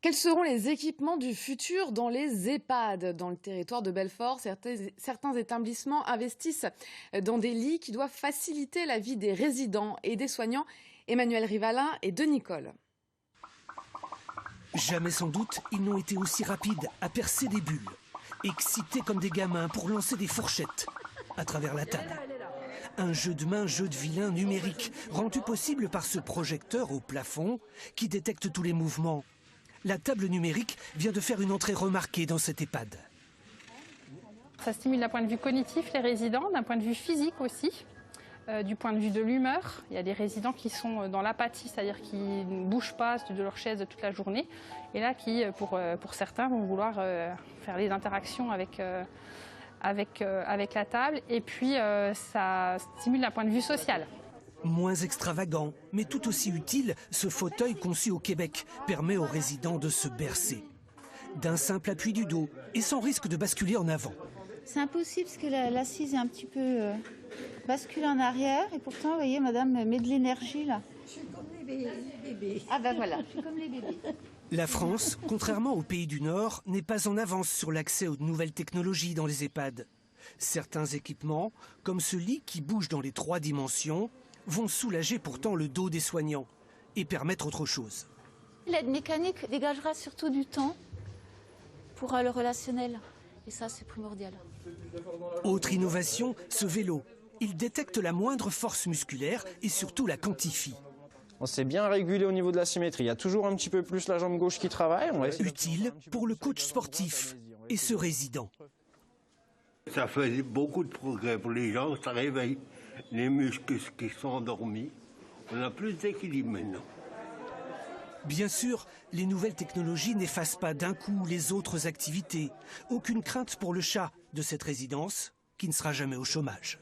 Quels seront les équipements du futur dans les EHPAD? Dans le territoire de Belfort, certains établissements investissent dans des lits qui doivent faciliter la vie des résidents et des soignants. Emmanuel Rivalin et Denis Coll. Jamais sans doute, ils n'ont été aussi rapides à percer des bulles, excités comme des gamins pour lancer des fourchettes à travers la table. Un jeu de main, jeu de vilain numérique, rendu possible par ce projecteur au plafond qui détecte tous les mouvements. La table numérique vient de faire une entrée remarquée dans cet EHPAD. Ça stimule d'un point de vue cognitif les résidents, d'un point de vue physique aussi, du point de vue de l'humeur. Il y a des résidents qui sont dans l'apathie, c'est-à-dire qui ne bougent pas de leur chaise toute la journée. Et là, qui, pour certains, vont vouloir faire les interactions avec la table. Et puis, ça stimule d'un point de vue social. Moins extravagant, mais tout aussi utile, ce fauteuil conçu au Québec permet aux résidents de se bercer. D'un simple appui du dos et sans risque de basculer en avant. C'est impossible parce que l'assise est un petit peu basculée en arrière. Et pourtant, vous voyez, madame met de l'énergie là. Je suis comme les bébés. Ah ben voilà, je suis comme les bébés. La France, contrairement aux pays du Nord, n'est pas en avance sur l'accès aux nouvelles technologies dans les EHPAD. Certains équipements, comme ce lit qui bouge dans les 3 dimensions, vont soulager pourtant le dos des soignants et permettre autre chose. L'aide mécanique dégagera surtout du temps pour le relationnel. Et ça, c'est primordial. Autre innovation, ce vélo. Il détecte la moindre force musculaire et surtout la quantifie. On s'est bien régulé au niveau de la symétrie. Il y a toujours un petit peu plus la jambe gauche qui travaille. Utile pour le coach sportif et ce résident. Ça fait beaucoup de progrès pour les gens, ça réveille les muscles qui sont endormis. On a plus d'équilibre maintenant. Bien sûr, les nouvelles technologies n'effacent pas d'un coup les autres activités. Aucune crainte pour le chat de cette résidence qui ne sera jamais au chômage.